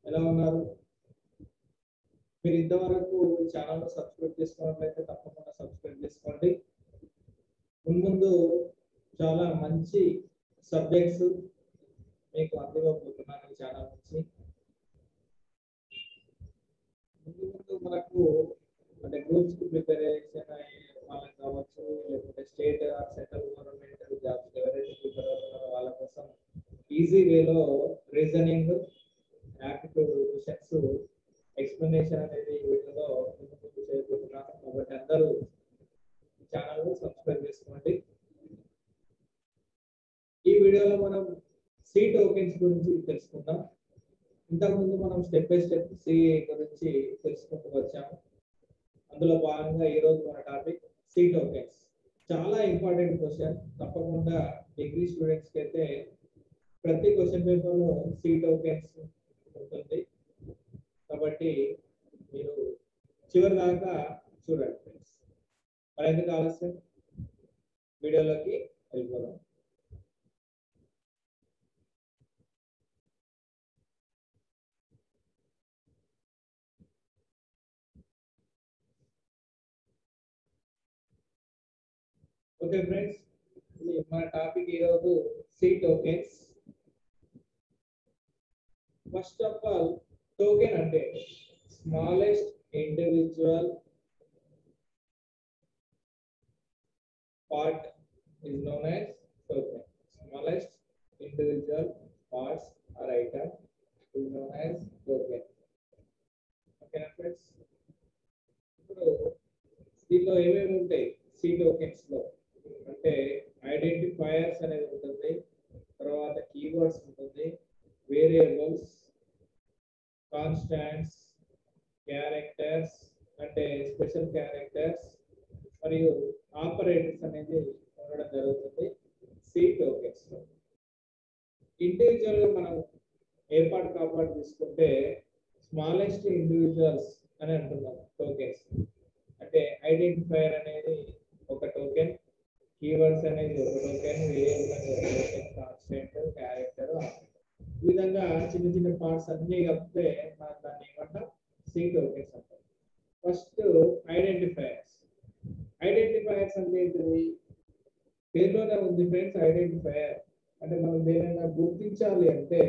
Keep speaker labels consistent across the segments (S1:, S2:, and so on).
S1: ఎలా ఉన్నారు? మీరు ఇంతవరకు ఈ ఛానల్ సబ్స్క్రైబ్ చేసుకున్నట్లయితే తప్పకుండా సబ్స్క్రైబ్ చేసుకోండి. ముందు చాలా మంచి సబ్జెక్ట్స్ మీకు అందివ్వబోతున్నాను ఈ ఛానల్ నుంచి. ముందు మనకు అంటే గ్రూప్స్ కి ప్రిపరేషన్ అయ్యే వాళ్ళకి కావచ్చు, లేకపోతే state or central government jobs ఎవరైతే ప్రిపేర్ అవుతున్నారో వాళ్ళ కోసం ఈజీ వేలో రీజనింగ్, యాప్టిట్యూడ్ క్వశ్చన్స్ ఎక్స్ప్లెనేషన్ అనేది వీటిలో ముందు చేయబోతున్నాను. కాబట్టి అందరూ ఈ ఛానల్ సబ్స్క్రైబ్ చేసుకోండి. ఈ వీడియోలో మనం సి టోకెన్స్ గురించి తెలుసుకుందాం. ఇంతకుముందు మనం స్టెప్ బై స్టెప్ సి గురించి తెలుసుకుంటూ వచ్చాము. అందులో భాగంగా ఈరోజు మన టాపిక్ సి టోకెన్స్. చాలా ఇంపార్టెంట్ క్వశ్చన్. తప్పకుండా డిగ్రీ స్టూడెంట్స్ కి అయితే ప్రతి క్వశ్చన్ పేపర్ లో సి టోకెన్స్ ఉంటుంది. కాబట్టి మీరు చివరి దాకా చూడండి ఫ్రెండ్స్. మరి ఎందుకు ఆలస్యం, వీడియోలోకి వెళ్ళిపోదాం. ఓకే ఫ్రెండ్స్, మన టాపిక్ ఈరోజు C tokens. First of all, token అంటే smallest individual part is known as token. Smallest individual parts or item is known as token. Okay na friends? ఇప్పుడు దీనిలో ఏమేమి ఉంటాయి సి టోకెన్స్ లో అంటే ఐడెంటిఫైయర్స్ అనేది ఉంటుంది, తర్వాత కీవర్డ్స్ ఉంటుంది, వేరియబుల్స్, కాన్స్టాంట్స్, క్యారెక్టర్స్ అంటే స్పెషల్ క్యారెక్టర్స్ మరియు ఆపరేటర్స్ అనేది ఉండడం జరుగుతుంది సి టోకెన్స్ లో. ఇండివిజువల్ గా మనం ఏర్పాటు కాపాడు తీసుకుంటే స్మాలెస్ట్ ఇండివిజువల్స్ అని అంటున్నాం టోకెన్స్. అంటే ఐడెంటిఫైయర్ అనేది ఒక టోకెన్, కీవర్డ్స్ అనేది ఒక టోకెన్, వేరియబుల్ అనేది ఒక టోకెన్, కాన్స్టెంట్, క్యారెక్టర్, ఈ విధంగా చిన్న చిన్న పార్ట్స్ అన్ని కలిపితే మనం దాన్ని ఏమంటాం సి టోకెన్స్ అంటాం. First identifiers. ఐడెంటిఫైయర్స్ అంటే ఏంటిది? పేరులోనే ఉంది ఫ్రెండ్స్. ఐడెంటిఫైయర్ అంటే మనం దేనైనా గుర్తించాలి అంటే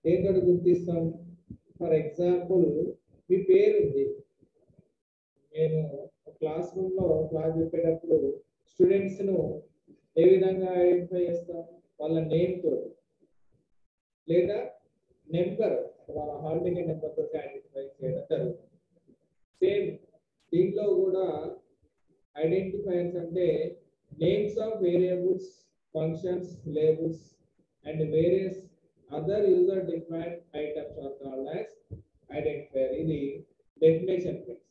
S1: దేంతో గుర్తిస్తాం? ఫర్ ఎగ్జాంపుల్, మీ పేరు ఉంది. నేను క్లాస్ రూమ్ లో క్లాస్ చెప్పేటప్పుడు స్టూడెంట్స్ ను ఏ విధంగా ఐడెంటిఫై చేస్తాం? వాళ్ళ నేమ్ తోటి లేదా నెంబర్, వాళ్ళ హాల్ టికెట్ నెంబర్ తోటి ఐడెంటిఫై చేయడం జరుగుతుంది. సేమ్ దీంట్లో కూడా ఐడెంటిఫైయర్స్ అంటే names of variables, functions, labels and various other user defined items are called as identifier. ఇది డెఫినేషన్ ఫ్రెండ్స్.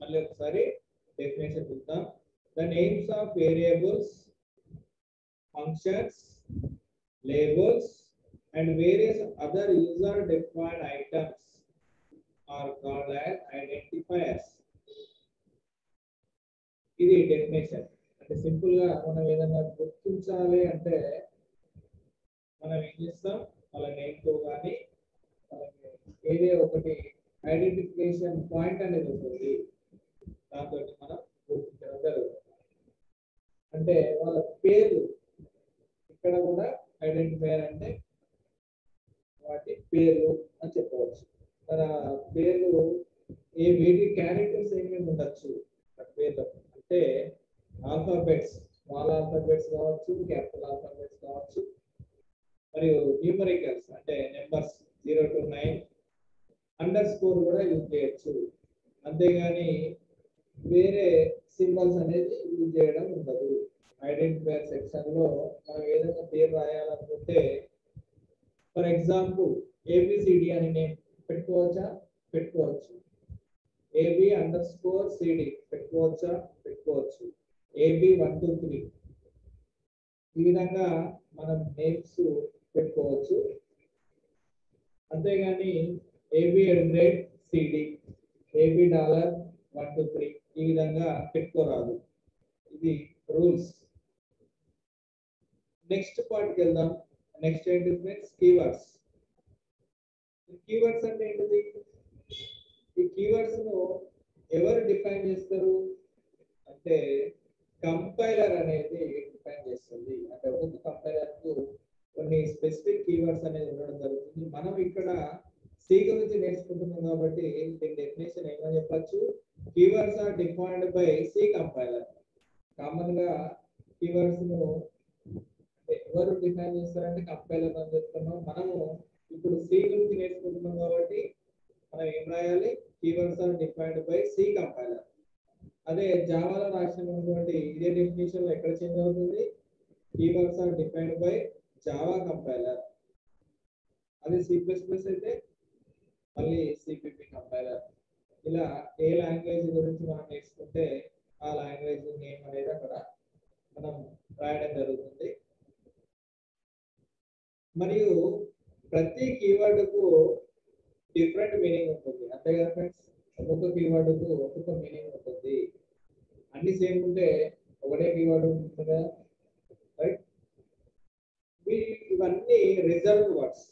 S1: మళ్ళీ ఒకసారి డెఫినేషన్ చూద్దాం. The names of variables, functions, labels and various other user defined items are called as identifiers. ఇది definition. అంటే simple గా మనం ఏదైనా గుర్తించాలి అంటే మనం ఏం చేస్తాం? వాళ్ళ నేమ్ తో కానీ ఏదే ఒకటి ఐడెంటిఫికేషన్ పాయింట్ అనేది ఉంటుంది, దాంతో మనం గుర్తించడం జరుగుతుంది. అంటే వాళ్ళ పేర్లు, ఇక్కడ కూడా ఐడెంటిఫైయర్ అంటే వాటి పేర్లు అని చెప్పవచ్చు. మన పేర్లు వీటి క్యారెక్టర్స్ ఏమేమి ఉండొచ్చు పేర్లు అంటే ఆల్ఫాబెట్స్, స్మాల్ ఆల్ఫాబెట్స్ కావచ్చు, క్యాపిటల్ ఆల్ఫాబెట్స్ కావచ్చు, మరియు న్యూమరికల్స్ అంటే నెంబర్స్ 0 to 9, అండర్ స్కోర్ కూడా యూజ్ చేయొచ్చు. అంతేగాని వేరే సింబల్స్ అనేది యూజ్ చేయడం ఉండదు. ఐడెంటిఫైయర్ సెక్షన్ లో మనం ఏదైనా పేరు రాయాలనుకుంటే ఫర్ ఎగ్జాంపుల్ ఏబిసిడి అని నేమ్ పెట్టుకోవచ్చా? పెట్టుకోవచ్చు. AB_CD పెట్టుకోవచ్చా? పెట్టుకోవచ్చు. AB123 ఈ విధంగా మనం నేమ్స్ పెట్టుకోవచ్చు. అంతేగాని AB100CD, AB$123 ఈ విధంగా పెట్టుకోరాదు. ఇది రూల్స్. నెక్స్ట్ పార్ట్కి వెళ్దాం. నెక్స్ట్ ఏంటి ఫ్రెండ్స్? కీవర్డ్స్. కీవర్డ్స్ అంటే ఏంటిది? ఈ కీవర్డ్స్ ను ఎవరు డిఫైన్ చేస్తారు అంటే కంపైలర్ అనేది డిఫైన్ చేస్తుంది. అంటే ఒక్కొక్క కంపైలర్ కు కొన్ని స్పెసిఫిక్ కీవర్డ్స్ అనేది ఉండడం జరుగుతుంది. మనం ఇక్కడ సి గురించి నేర్చుకుంటున్నాం కాబట్టి దీని డెఫినేషన్ ఏమని చెప్పొచ్చు? Keywords are defined by C compiler. Common గా కీవర్డ్స్ ను ఎవరు డిఫైన్ చేస్తారంటే కంపైలర్ అని చెప్తున్నాం. మనము ఇప్పుడు సి గురించి నేర్చుకుంటున్నాం కాబట్టి మనం ఏం రాయాలి? Keywords are defined by C compiler. అదే జావాలో రాసినటువంటి ఇదే డెఫినేషన్ లో ఎక్కడ చేంజ్ అవుతుంది? Keywords are defined by Java compiler. అదే సి ప్లస్ ప్లస్ అయితే మళ్ళీ సిపిపి కంపైలర్. ఇలా ఏ లాంగ్వేజ్ గురించి మనం నేర్చుకుంటే ఆ లాంగ్వేజ్ నేమ్ అనేది అక్కడ మనం రాయడం జరుగుతుంది. మరియు ప్రతి కీవర్డ్ కు డిఫరెంట్ మీనింగ్ ఉంటుంది. అంతే కదా ఫ్రెండ్స్? ఒక్కొక్క కీవర్డ్ కు ఒక్కొక్క మీనింగ్ ఉంటుంది. అన్ని సేమ్ ఉంటే ఒకటే కీవర్డ్ ఉంటుంది కదా, రైట్? ఇవన్నీ రిజర్వ్డ్ వర్డ్స్.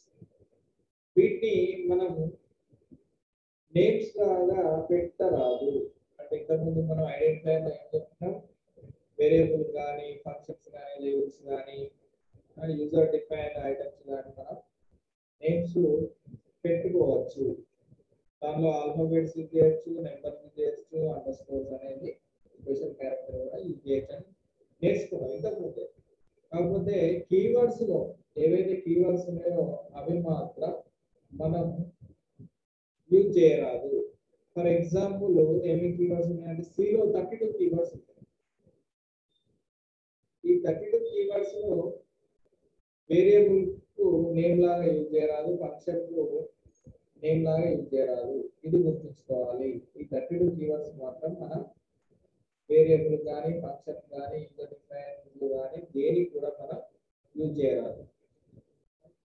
S1: వీటిని మనం నేమ్స్ లాగా పెట్టరాదు. అంటే ఇంతకుముందు మనం ఐడెంటిఫైర్ ఏం చెప్తున్నాం? వేరియబుల్ కానీ ఫంక్షన్స్ కానీ లేబుల్స్ కానీ యూజర్ డిఫైన్డ్ ఐటమ్స్ కానీ మనం నేమ్స్ పెట్టుకోవచ్చు. దానిలో ఆల్ఫాబెట్స్ యూజ్ చేయొచ్చు, నెంబర్స్ యూజ్ చేయొచ్చు, అండర్ స్కోర్స్ అనేది స్పెషల్ క్యారెక్టర్ కూడా యూజ్ చేయొచ్చు నేర్చుకున్నాం ఇంతకుముందే. కాకపోతే కీవర్డ్స్ లో ఏవైతే కీవర్డ్స్ ఉన్నాయో అవి మాత్రం మనం యూజ్ చేయరాదు. ఫర్ ఎగ్జాంపుల్ ఏమేమి కీవర్డ్స్ ఉన్నాయంటే సిలో 32 కీవర్డ్స్ ఉంటాయి. ఈ 32 కీవర్డ్స్ లో వేరియబుల్ కు నేమ్ లాగా యూజ్ చేయరాదు, ఫంక్షన్ కు నేమ్ లాగా యూజ్ చేయరాదు. ఇది గుర్తుంచుకోవాలి. ఈ 32 కీవర్డ్స్ మాత్రం మనం వేరియబుల్ కానీ ఫంక్షన్ కానీ యూజర్ డిఫైన్డ్ కానీ దేనికి కూడా మనం యూజ్ చేయరాదు.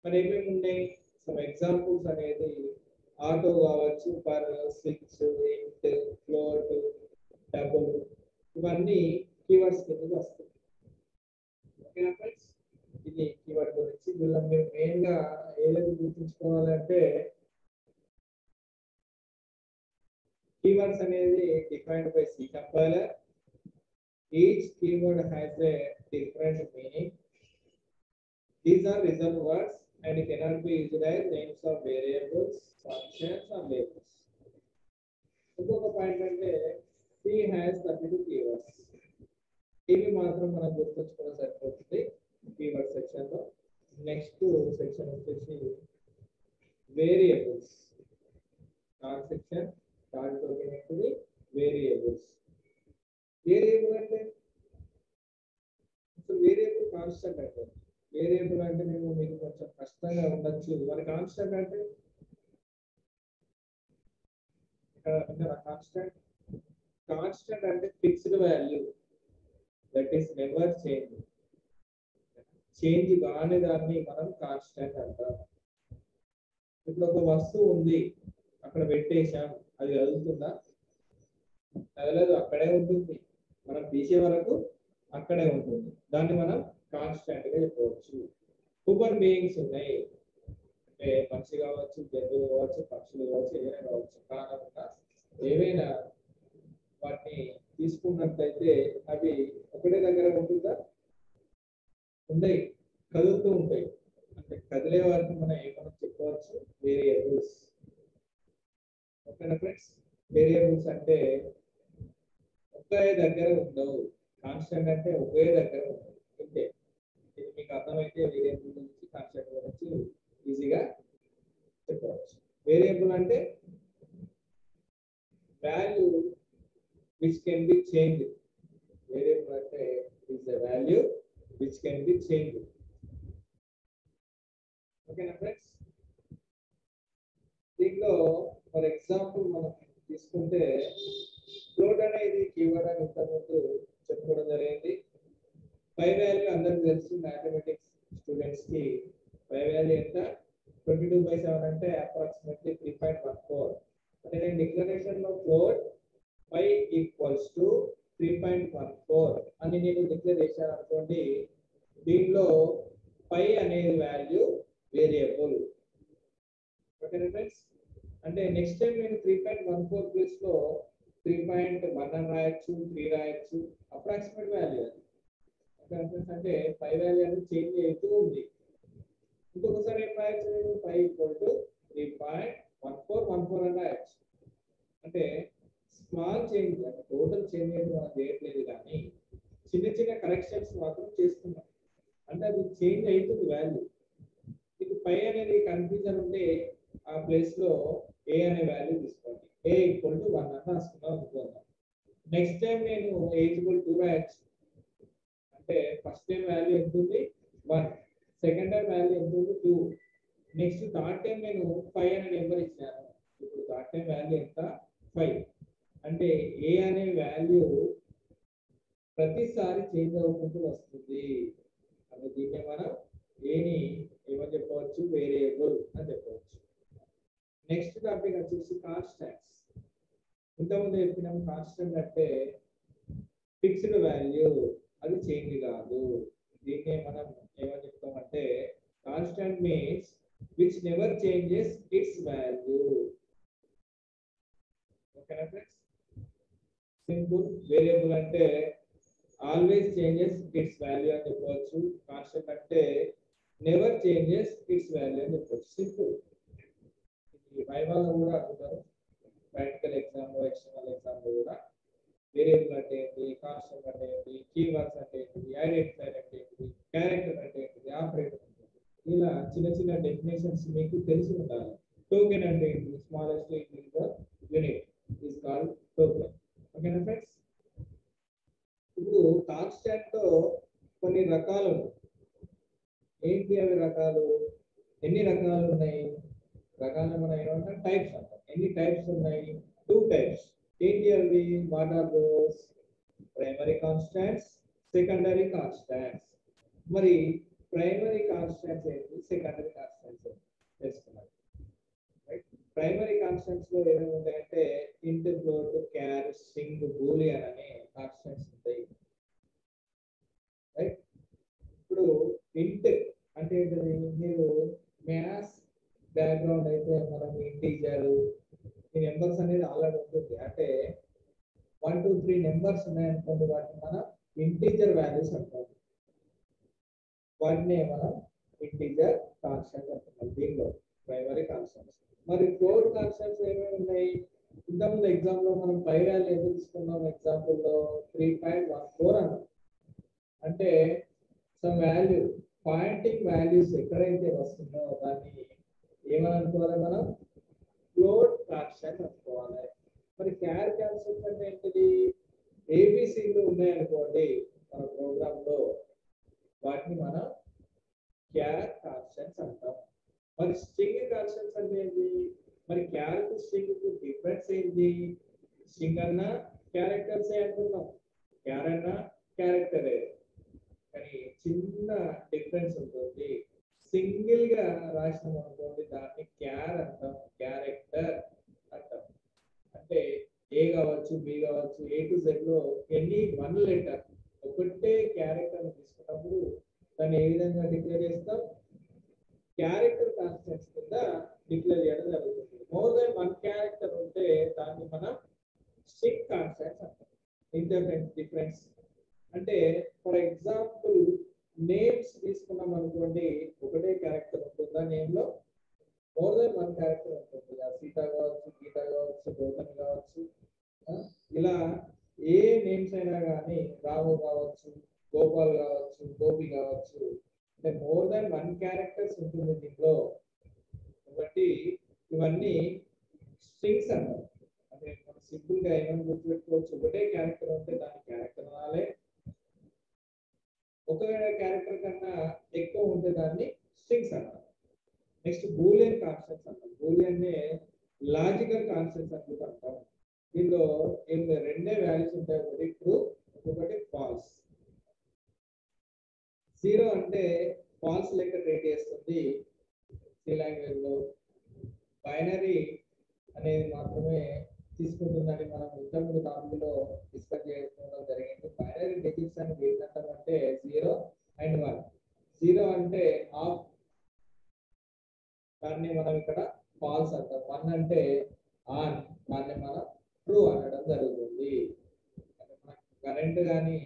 S1: మరి ఏమేమి ఉన్నాయి? సమ్ ఎగ్జాంపుల్స్ అనేది ఆటో కావచ్చు, పర్, స్విచ్, ఇంట్, ఫ్లోట్, డబుల్, ఇవన్నీ కీవర్డ్స్ కిందకి వస్తాయి. ఓకేనా ఫ్రెండ్స్? ఇది కీవర్డ్ గురించి. వీళ్ళ మీరు మెయిన్ గా ఏదైతే గుర్తుంచుకోవాలంటే కీవర్డ్స్ అనేది defined by C compiler. Each keyword has a different meaning. These are reserved words and cannot be used as names of variables, functions or labels. ఇంకొక పాయింట్ అంటే C has 32 keywords. ఇవి మాత్రం మనం గుర్తుంచుకోవడం సరిపోతుంది కీవర్డ్ సెక్షన్ లో. Next section వచ్చేసి variables. Third section దాంట్లో ఏంటిది? వేరియబుల్స్. వేరియబుల్ అంటే వేరియబుల్ కాన్స్టెంట్ అంటే వేరియబుల్ అంటే మీకు కొంచెం కష్టంగా ఉండొచ్చు. మరి కాన్స్టెంట్ అంటే కాన్స్టెంట్ అంటే fixed value, that is never change. Change కాని దాన్ని మనం కాన్స్టెంట్ అంటాం. ఇప్పుడు ఒక వస్తువు ఉంది, అక్కడ పెట్టేశాం, అది కదులుతుందా? కదలదు, అక్కడే ఉంటుంది. మనం తీసే వరకు అక్కడే ఉంటుంది. దాన్ని మనం కాన్స్టెంట్ గా చెప్పవచ్చు. హ్యూమన్ బీయింగ్స్ ఉన్నాయి, అంటే మనిషి కావచ్చు, జంతువులు కావచ్చు, పక్షులు కావచ్చు, ఏదైనా కావచ్చు. కారణంగా ఏవైనా వాటిని తీసుకున్నట్లయితే అవి ఒకటే దగ్గర ఉంటుందా? ఉంటాయి, కదులుతూ ఉంటాయి. అంటే కదిలే వాటిని మనం ఏమన్నా చెప్పవచ్చు? వేరియబుల్స్. ఓకేనా ఫ్రెండ్స్? వేరియబుల్స్ అంటే ఒకే దగ్గర ఉండవు. కాన్స్టెంట్ అంటే ఒకే దగ్గర ఉండవు. అంతే. ఇది మీకు అర్థమైతే వేరియబుల్ గురించి కాన్స్టెంట్ గురించి ఈజీగా చెప్పవచ్చు. వేరియబుల్ అంటే value which can be change. Variable అంటే is the value which can be change. ఓకేనా ఫ్రెండ్స్? దీంట్లో ఫర్ ఎగ్జాంపుల్ మనం తీసుకుంటే ఫ్లోట్ అనేది కీవర్డ్ అని ఇంతకుముందు చెప్పుకోవడం జరిగింది. పై వాల్యూ అందరికి తెలుసు, మ్యాథమెటిక్స్ స్టూడెంట్స్ కి పై వాల్యూ ఎంత? 22/7 అంటే అప్రాక్సిమేట్లీ 3.14. అంటే నేను డిక్లరేషన్ లో ఫ్లోట్ పై ఈక్వల్స్ టు 3.14 అని నేను డిక్లేర్ చేశాను అనుకోండి. దీంట్లో పై అనేది వాల్యూ వేరియబుల్. ఓకేనా ఫ్రెండ్స్? అంటే నెక్స్ట్ టైం నేను 3.14 ప్లేస్ లో 3.1 అని రాయొచ్చు, 3 రాయొచ్చు, అప్రాక్సిమేట్ వాల్యూ అది. ఓకేనా ఫ్రెండ్స్? అంటే 5 వాల్యూ అనేది చేంజ్ అవుతూ ఉంది. ఇంకొకసారి ఏం రాయొచ్చు, నేను 5 = 3.1414 అని రాయొచ్చు. అంటే స్మాల్ చేంజ్, అంటే టోటల్ చేంజ్ అయితే మనం చేయట్లేదు, కానీ చిన్న చిన్న కరెక్షన్స్ మాత్రం చేస్తున్నాం. అంటే అది చేంజ్ అవుతుంది వాల్యూ. మీకు 5 అనేది కన్ఫ్యూజన్ ఉంటే ఆ ప్లేస్ లో ఏ అనే వాల్యూ తీసుకోండి. ఏ = 1 అని రాసుకున్నాం అనుకుందాం. నెక్స్ట్ టైం నేను ఏ = 2 రాయొచ్చు. అంటే ఫస్ట్ టైం వాల్యూ ఎంత ఉంది, 1. సెకండ్ టైం వాల్యూ ఎంత ఉంది, 2. నెక్స్ట్ థర్డ్ టైం నేను 5 అనే నెంబర్ ఇచ్చాను. ఇప్పుడు థర్డ్ టైం వాల్యూ ఎంత, 5. అంటే ఏ అనే వాల్యూ ప్రతిసారి చేంజ్ అవుకుంటూ వస్తుంది. అంటే దీన్ని మనం ఏని ఏమని చెప్పవచ్చు, వేరియబుల్ అని చెప్పవచ్చు. నెక్స్ట్ టాపిక్ వచ్చేసి కాన్స్టెంట్స్. ఇంతకుముందు చెప్పినాం కాన్స్టెంట్ అంటే ఫిక్స్డ్ వాల్యూ, అది చేంజ్ కాదు. దీన్నే మనం ఏమని చెప్తామంటే constant means which never changes its value. ఓకేనా ఫ్రెండ్స్? సింపుల్. వేరియబుల్ అంటే ఆల్వేస్ చేంజెస్ ఇట్స్ వాల్యూ అని చెప్పవచ్చు. కాన్స్టెంట్ అంటే నెవర్ చేంజెస్ ఇట్స్ వాల్యూ అని చెప్పవచ్చు. సింపుల్. ఈ వైవాలో కూడా అడుగుతారు, ప్రాక్టికల్ ఎగ్జామ్ లో, ఎక్స్టర్నల్ ఎగ్జామ్ లో కూడా వేరియబుల్ అంటే ఏంటి, కాన్స్టెంట్ అంటే ఏంటి, కీవర్డ్స్ అంటే ఏంటి, ఐడెంటిఫైర్ అంటే ఏంటి, క్యారెక్టర్ అంటే ఏంటి, ఆపరేటర్ అంటే ఏంటి, ఇలా చిన్న చిన్న డెఫినేషన్స్ మీకు తెలిసి ఉండాలి. టోకెన్ అంటే ఏంటి, smallest unit is called token. ఓకేనా ఫ్రెండ్స్? ఇప్పుడు కాన్స్టెంట్ లో కొన్ని రకాలు ఉన్నాయి. ఏంటి అవి రకాలు? ఎన్ని రకాలు ఉన్నాయి? రకాలు మనం ఏమంటాం, టైప్స్ అంటాం. ఎన్ని టైప్స్ ఉన్నాయి? 2 టైప్స్. ఏంటి అవి? What are those? Primary constants, secondary constants. మరి ప్రైమరీ కాన్స్టెంట్స్ ఏంటి, సెకండరీ కాన్స్టెంట్స్ ఏంటి తెలుసుకున్నాం. రైట్? ప్రైమరీ కాన్స్టెంట్స్ లో ఏమేమి ఉంటాయంటే int, float, char, string, boolean అనే కాన్స్టెంట్స్ ఉంటాయి. రైట్? ఇప్పుడు ఇంట్ అంటే ఏంటది? మీరు మ్యాథ్స్ బ్యాక్గ్రౌండ్ అయితే మనం ఇంటీజర్ ఈ నెంబర్స్ అనేది ఆల్రెడీ ఉంటుంది. అంటే 1 2 3 నెంబర్స్ ఉన్నాయనుకోండి, వాటిని మనం ఇంటీజర్ వాల్యూస్ అంటాం. వాటిని మనం ఇంటీజర్ కాన్స్టెంట్ అంటున్నాం దీనిలో, ప్రైమరీ కాన్స్టెంట్స్. మరి ఫ్లోట్ కాన్స్టెంట్స్ ఏమేమి ఉన్నాయి? ఇంతకుముందు ఎగ్జామ్ లో మనం 5 వాల్యూ ఎందుకు తీసుకున్నాం? ఎగ్జాంపుల్ లో 3.14 అన్నాం. అంటే సమ్ వాల్యూ, పాయింటింగ్ వాల్యూస్ ఎక్కడైతే వస్తుందో దాన్ని ఏమని అనుకోవాలి మనం? ఫ్లోట్ కాన్స్టెంట్ అనుకోవాలి. మరి క్యార్ కాన్స్టెంట్ అంటే ఏంటిది? ఏబిసిలు ఉన్నాయనుకోండి మన ప్రోగ్రామ్ లో, వాటిని మనం క్యార్ కాన్స్టెంట్స్ అంటాం. మరి స్ట్రింగ్ కాన్స్టెంట్స్ అంటే ఏంటి? మరి క్యార్ కు స్ట్రింగ్ కు డిఫరెన్స్ ఏంటి? స్ట్రింగ్ అన్నా క్యారెక్టర్స్ అనుకున్నాం, క్యార్ అన్నా క్యారెక్టరే, కానీ చిన్న డిఫరెన్స్ ఉంటుంది. సింగిల్ గా రాసినాం అనుకోండి, దాన్ని క్యార్ అంటాం, క్యారెక్టర్ అంటాం. అంటే ఏ కావచ్చు, బి కావచ్చు, ఏ టు జెడ్ లో ఎనీ 1 లెటర్ ఒకటే క్యారెక్టర్ తీసుకున్నప్పుడు దాన్ని ఏ విధంగా డిక్లేర్ చేస్తాం? క్యారెక్టర్ కాన్స్టెంట్స్ కింద డిక్లేర్ చేయడం జరుగుతుంది. మోర్ దెన్ 1 క్యారెక్టర్ ఉంటే దాన్ని మనం స్ట్రింగ్ కాన్స్టెంట్స్ అంటాం. ఇంటర్ఫరెన్స్ డిఫరెన్స్ అంటే ఫర్ ఎగ్జాంపుల్ నేమ్స్ తీసుకున్నాం అనుకోండి, ఒకటే క్యారెక్టర్ ఉంటుందా నేమ్ లో? మోర్ దెన్ 1 క్యారెక్టర్ ఉంటుంది. సీత కావచ్చు, గీత కావచ్చు, గౌతమి కావచ్చు, ఇలా ఏ నేమ్స్ అయినా కానీ, రాము కావచ్చు, గోపాల్ కావచ్చు, గోపి కావచ్చు, అంటే మోర్ దెన్ 1 క్యారెక్టర్స్ ఉంటుంది దీంట్లో. కాబట్టి ఇవన్నీ స్ట్రింగ్స్ అన్నారు. అంటే మనం సింపుల్ గా ఏమైనా గుర్తుపెట్టుకోవచ్చు, ఒకటే క్యారెక్టర్ ఉంటే దాని క్యారెక్టర్ అనాలి, ఒక క్యారెక్టర్ కన్నా ఎక్కువ ఉంటే దాన్ని స్ట్రింగ్స్ అన్నారు. నెక్స్ట్ బూలియన్ కాన్స్టెంట్స్ అంటాం. బూలియన్ నే లాజికల్ కాన్స్టెంట్స్ అని అంటాం. దీనిలో ఏం రెండే వాల్యూస్ ఉంటాయి, ఒకటి ట్రూ, ఇంకొకటి ఫాల్స్. 0 అంటే ఫాల్స్ లెక్క ట్రీట్ చేస్తుంది సి లాంగ్వేజ్ లో. బైనరీ అనేది మాత్రమే తీసుకుంటుందని మనం ఇంతకుముందు టాపిక్లో డిస్కస్ చేసుకోవడం జరిగింది. బైనరీ డిజిట్స్ అని ఏంటంటే 0 and 1. 0 అంటే ఆఫ్, దాన్ని మనం ఇక్కడ ఫాల్స్ అంటాం. 1 అంటే ఆన్, దాన్ని మనం ట్రూ అనడం జరుగుతుంది. కరెంట్ కానీ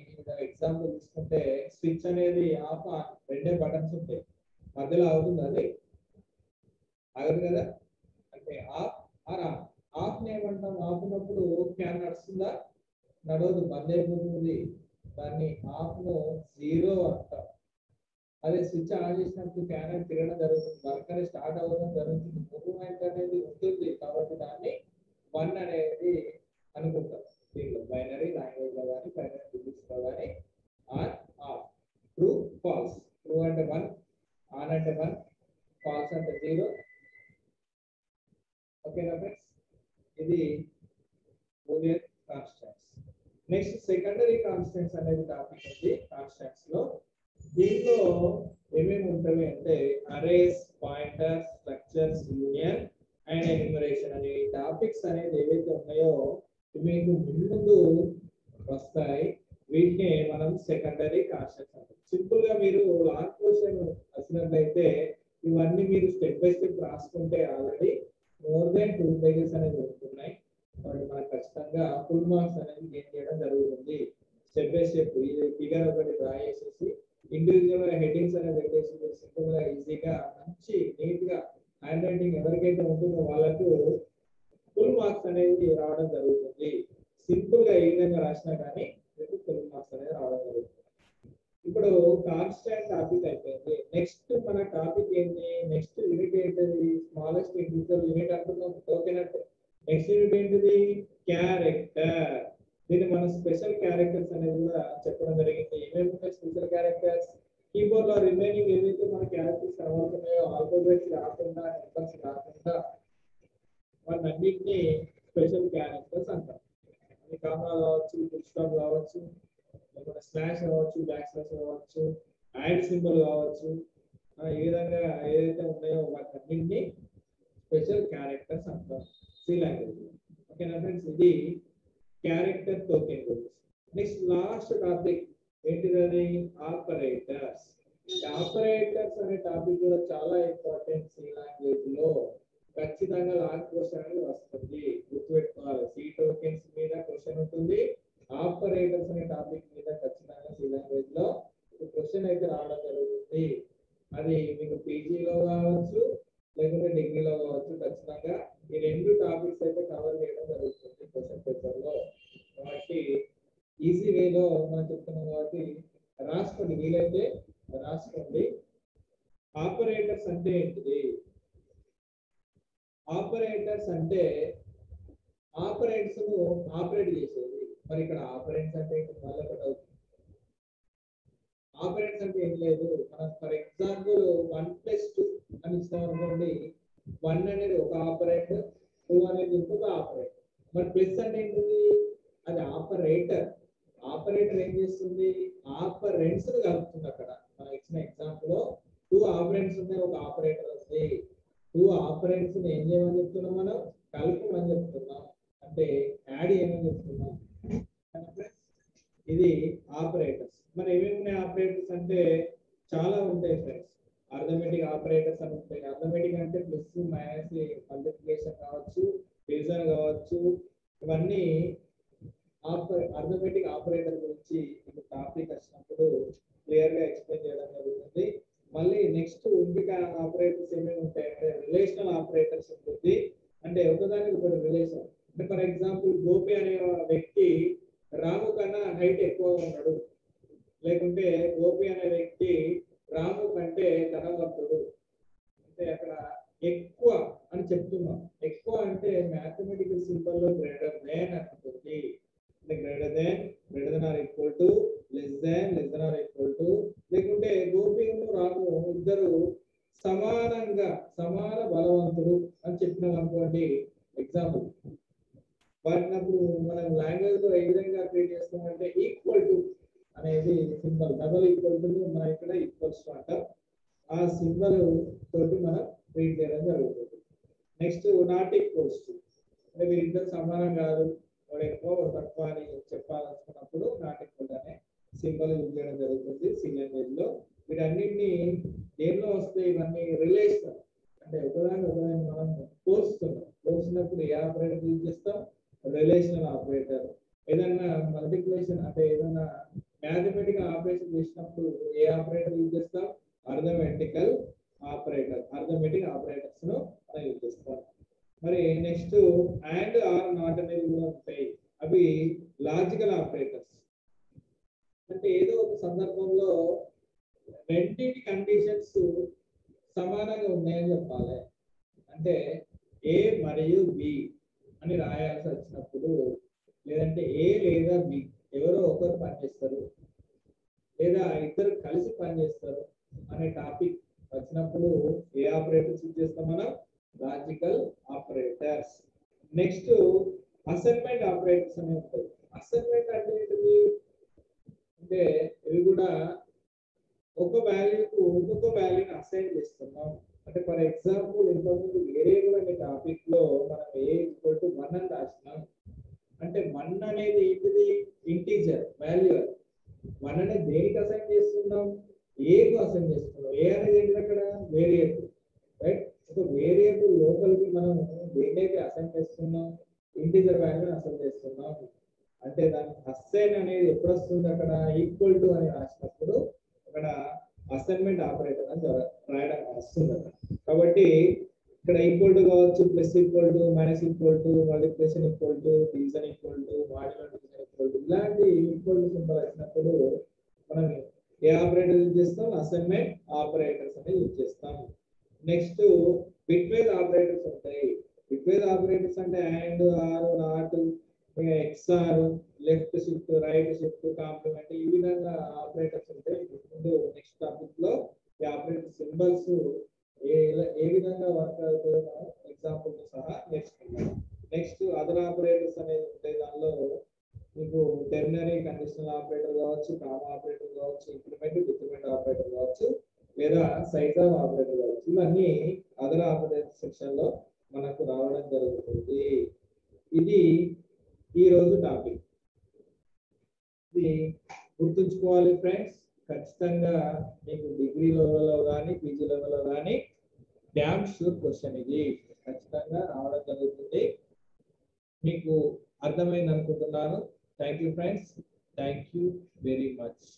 S1: ఎగ్జాంపుల్ తీసుకుంటే స్విచ్ అనేది ఆఫ్ ఆన్ రెండే బటన్స్ ఉంటాయి, మధ్యలో అవుతుంది అది ఆగదు కదా, అంటే ఆఫ్ ఆర్ ఆన్. ఆఫ్ ఏమంటాం, ఆఫ్ ఉన్నప్పుడు ఫ్యాన్ నడుస్తుందా, నడవదు, బంద్ అయిపోతుంది, దాన్ని ఆఫ్ ను 0 అంటాం. అదే స్విచ్ ఆన్ చేసినప్పుడు ఫ్యాన్ అనేది తిరగడం జరుగుతుంది, వర్క్ అనేది స్టార్ట్ అవ్వడం జరుగుతుంది, మూవ్మెంట్ అనేది ఉంటుంది, కాబట్టి దాన్ని 1 అనేది అనుకుంటాం. దీంట్లో బైనరీ లాంగ్వేజ్ లో కానీ బైనరీ ఫిజిక్స్ లో కానీ on off, true false. True అంటే 1, ఆన్ అంటే 1, ఫాల్స్ అంటే 0. ఓకేనా ఫ్రెండ్స్, ఇది Boolean constants. Next secondary constants అనేది టాపిక్ ఉంది కాన్స్టెంట్స్ లో. దీంట్లో ఏమేమి ఉంటాయి అంటే arrays, pointers, structures, union and enumeration అనే టాపిక్స్ అనేది ఏవైతే ఉన్నాయో మీకు ముందు వస్తాయి. వీటిని మనం సెకండరీ కాన్స్టెంట్స్ అంటాం. సింపుల్ గా మీరు లాంగ్ క్వశ్చన్ వచ్చినట్లయితే ఇవన్నీ మీరు స్టెప్ బై స్టెప్ రాసుకుంటే ఆల్రెడీ మోర్ దెన్ 2 పేజెస్ అనేది ఉంటున్నాయి. కాబట్టి మనకు ఖచ్చితంగా ఫుల్ మార్క్స్ అనేది గెయిన్ చేయడం జరుగుతుంది. స్టెప్ బై స్టెప్ ఇది ఫిగర్ ఒకటి డ్రా చేసేసి ఇండివిజువల్ గా హెడ్డింగ్స్ అనేది పెట్టేసి సింపుల్ గా ఈజీగా మంచి నీట్ గా హ్యాండ్ రైటింగ్ ఎవరికైతే ఉంటుందో వాళ్ళకు ఫుల్ మార్క్స్ అనేది రావడం జరుగుతుంది. సింపుల్ గా ఏ విధంగా రాసినా కానీ మీకు ఫుల్ మార్క్స్ అనేది రావడం జరుగుతుంది. ఇప్పుడు కాన్స్టెంట్ టాపిక్ అయిపోయింది. నెక్స్ట్ మన టాపిక్ ఏంటి, నెక్స్ట్ యూనిట్ ఏంటిది, స్మాలెస్ట్ ఇండివిజువల్ యూనిట్ అంటున్నాం. ఓకేనా, నెక్స్ట్ యూనిట్ ఏంటిది, క్యారెక్టర్. దీన్ని మనం స్పెషల్ క్యారెక్టర్స్ అనేది కూడా చెప్పడం జరిగింది. ఏమేమి ఉంటాయి స్పెషల్ క్యారెక్టర్స్, కీబోర్డ్ లో రిమైనింగ్ ఏదైతే మన క్యారెక్టర్స్ కనబడుతున్నాయో ఆల్ఫాబెట్స్ కాకుండా నెంబర్స్ కాకుండా వాటన్నిటిని స్పెషల్ క్యారెక్టర్స్ అంటారు. అది కామా కావచ్చు, ఫుల్ స్టాప్ కావచ్చు, లేకపోతే స్లాష్ కావచ్చు, బ్యాక్ స్లాష్ కావచ్చు, యాడ్ సింబల్ కావచ్చు, ఈ విధంగా ఏదైతే ఉన్నాయో వాటన్నిటిని స్పెషల్ క్యారెక్టర్స్ అంటారు సి లాంగ్వేజ్. ఓకేనా ఫ్రెండ్స్, ఇది క్యారెక్టర్ టోకెన్ గురించి. నెక్స్ట్ లాస్ట్ టాపిక్ ఏంటిది, ఆపరేటర్స్. ఆపరేటర్స్ అనే టాపిక్ కూడా చాలా ఇంపార్టెంట్ సి లాంగ్వేజ్ లో. ఖచ్చితంగా లాంగ్ క్వశ్చన్ అనేది వస్తుంది, గుర్తుపెట్టుకోవాలి. సి టోకెన్స్ మీద క్వశ్చన్ ఉంటుంది, ఆపరేటర్స్ అనే టాపిక్ మీద ఖచ్చితంగా సి లాంగ్వేజ్ లో క్వశ్చన్ అయితే రావడం జరుగుతుంది. అది మీకు పీజీలో కావచ్చు లేకుంటే డిగ్రీలో కావచ్చు, ఖచ్చితంగా ఈ 2 టాపిక్స్ అయితే కవర్ చేయడం జరుగుతుంది క్వశ్చన్ పేపర్ లో. కాబట్టి ఈజీ వేలో మనం చెప్తున్నాం కాబట్టి రాసుకోండి, వీలైతే రాసుకోండి. ఆపరేటర్స్ అంటే ఏంటిది, ఆపరేటర్స్ అంటే ఆపరేట్స్ ను ఆపరేట్ చేసేది. మరి ఇక్కడ ఆపరేట్స్ అంటే మళ్ళీ ఒకటి అవుతుంది. ఆపరేట్స్ అంటే ఏం లేదు, మనం ఫర్ ఎగ్జాంపుల్ 1+2 అని ఇస్తాం అనుకోండి. 1 అనేది ఒక ఆపరేటర్, 2 అనేది ఇంకొక ఆపరేటర్. మరి ప్లస్ అంటే ఏంటిది, అది ఆపరేటర్. ఆపరేటర్ ఏం చేస్తుంది, ఆపరెంట్స్ ను కలుపుతుంది. అక్కడ మనం ఇచ్చిన ఎగ్జాంపుల్ లో 2 ఆపరెంట్స్ ఉన్నాయి, ఒక ఆపరేటర్ ఉంది. 2 ఆపరెంట్స్ ని ఏం చేయమని చెప్తున్నాం, మనం కలుపుమని చెప్తున్నాం, అంటే యాడ్ చేయమని చెప్తున్నాం. ఇది ఆపరేటర్స్. మరి ఏమేమి ఉన్నాయి ఆపరేటర్స్ అంటే చాలా ఉంటాయి ఫ్రెండ్స్. అర్థమెటిక్ ఆపరేటర్స్ అని ఉంటాయి. అర్థమెటిక్ అంటే ప్లస్ మైనస్ మల్టిప్లికేషన్ కావచ్చు, డివిజన్ కావచ్చు, ఇవన్నీ అర్థమెటిక్ ఆపరేటర్ గురించి టాపిక్ వచ్చినప్పుడు క్లియర్ గా ఎక్స్ప్లెయిన్ చేయడం జరుగుతుంది. మళ్ళీ నెక్స్ట్ ఇంకొక ఆపరేటర్స్ ఏమేమి ఉంటాయంటే రిలేషనల్ ఆపరేటర్స్ ఉంటుంది. అంటే ఒకదానికి ఒకటి రిలేషన్. అంటే ఫర్ ఎగ్జాంపుల్ గోపి అనే వ్యక్తి రాము కన్నా హైట్ ఎక్కువ ఉన్నాడు, లేకుంటే గోపి అనే వ్యక్తి రాము కంటే ధనవంతుడు, అంటే అక్కడ ఎక్కువ అని చెప్తున్నాం. ఎక్కువ అంటే మ్యాథమెటికల్ సింబల్ లో గ్రేటర్ దాన్ అంటుంది. అంటే greater than or equal to, less than or equal to, లేకుంటే గోపి రాము ఇద్దరు సమాన బలవంతుడు అని చెప్పినాం అనుకోండి ఎగ్జాంపుల్. వాటినప్పుడు మనం లాంగ్వేజ్ లో ఏ విధంగా క్రియేట్ చేస్తామంటే ఈక్వల్ టు అనేది సింబల్, డబల్ ఈక్వల్ టు మనం ఇక్కడ ఈక్వల్స్ అంటాం. ఆ సింబల్ తోటి మనం క్రియేట్ చేయడం జరుగుతుంది. నెక్స్ట్ నాట్ ఈక్వల్స్ టు, అంటే వీరిద్దరు సమానం కాదు, వాడు ఎక్కువ తక్కువ అని చెప్పాలనుకున్నప్పుడు నాట్ ఈక్వల్ అనే సింబల్ యూజ్ చేయడం జరుగుతుంది సి లాంగ్వేజ్ లో. వీటన్నిటిని దేనిలో వస్తాయి, ఇవన్నీ రిలేషనల్ అంటే ఒకదాని మనం పోల్చినప్పుడు ఏ ఆపరేటర్ యూజ్ చేస్తాం? Relational operator. ఏదైనా మల్టిప్లికేషన్ అంటే ఏదైనా మ్యాథమెటికల్ ఆపరేషన్ చేసినప్పుడు ఏ ఆపరేటర్ యూజ్ చేస్తాం? అర్థమెటిక్ ఆపరేటర్స్ ను మనం యూజ్ చేస్తాం. మరి నెక్స్ట్ అండ్ ఆర్ నాట్ అనేవి కూడా ఉంటాయి. అవి లాజికల్ ఆపరేటర్స్. అంటే ఏదో ఒక సందర్భంలో రెండింటి కండిషన్స్ సమానంగా ఉన్నాయని చెప్పాలి. అంటే ఏ మరియు బి అని రాయాల్సి వచ్చినప్పుడు, లేదంటే ఏ లేదా బి ఎవరో ఒకరు పనిచేస్తారు లేదా ఇద్దరు కలిసి పనిచేస్తారు అనే టాపిక్ వచ్చినప్పుడు ఏ ఆపరేటర్స్ యూజ్ చేస్తాం మనం? Logical operators. Next assignment operators అని ఉంటాయి. అసైన్మెంట్ అంటే ఏంటిది? అంటే ఇవి కూడా ఒక వాల్యూకు ఇంకొక వాల్యూని అసైన్ చేస్తున్నాం. అంటే ఫర్ ఎగ్జాంపుల్ ఇంతకుముందు వేరియబుల్ అనే టాపిక్ లో మనం ఏ ఈక్వల్ టు 1 అని రాసినాం. అంటే 1 అనేది ఏంటిది? Integer value. 1 అనేది దేనికి అసైన్ చేస్తున్నాం? ఏ కు అసైన్ చేస్తున్నాం. ఏ అనేది ఏంటి? అక్కడ వేరియబుల్, రైట్? సో వేరియబుల్ లోపలికి మనం దేనికైతే అసైన్ చేస్తున్నాం? ఇంటీజర్ వాల్యూని అసైన్ చేస్తున్నాం. అంటే దానికి అసైన్ అనేది ఎప్పుడు వస్తుంది? అక్కడ ఈక్వల్ టు అని రాసినప్పుడు అక్కడ అసైన్మెంట్ ఆపరేటర్ అని రాయడం వస్తుంది అక్కడ. కాబట్టి ఇక్కడ ఈక్వల్ టు కావచ్చు, plus equal to, minus equal to, multiplication equal to, division equal to, modular division equal to, ఇలాంటి ఈక్వల్ టు సింబల్ వచ్చినప్పుడు మనం ఏ ఆపరేటర్ యూజ్ చేస్తాం? అసైన్మెంట్ ఆపరేటర్స్ అనేది యూజ్ చేస్తాం. నెక్స్ట్ బిట్వైజ్ ఆపరేటర్స్ ఉంటాయి. బిట్వైజ్ ఆపరేటర్స్ అంటే and, or, not, XOR, left shift, right shift, complement, ఈ విధంగా ఆపరేటర్స్ ఉంటాయి. నెక్స్ట్ టాపిక్ లో ఈ ఆపరేటర్ సింబల్స్ ఏ విధంగా వర్క్ అవుతాయో మనం ఎగ్జాంపుల్ తో సహా నేర్చుకుందాం. నెక్స్ట్ అదర్ ఆపరేటర్స్ అనేది ఉంటాయి. దానిలో మీకు టెర్నరీ కండిషనల్ ఆపరేటర్ కావచ్చు, కామా ఆపరేటర్ కావచ్చు, ఇంక్రిమెంట్ డిక్రిమెంట్ ఆపరేటర్ కావచ్చు, లేదా సైజ్ ఆఫ్ ఆపరేటర్ కావచ్చు. ఇవన్నీ అదర్ ఆపరేటర్ సెక్షన్ లో మనకు రావడం జరుగుతుంది. ఇది ఈ రోజు టాపిక్. ఇది గుర్తుంచుకోవాలి ఫ్రెండ్స్. ఖచ్చితంగా మీకు డిగ్రీ లెవెల్లో కానీ పీజీ లెవెల్లో కానీ డ్యామ్ షూర్ క్వశ్చన్ ఇది ఖచ్చితంగా రావడం జరుగుతుంది. మీకు అర్థమైంది అనుకుంటున్నాను. Thank you friends. Thank you very much.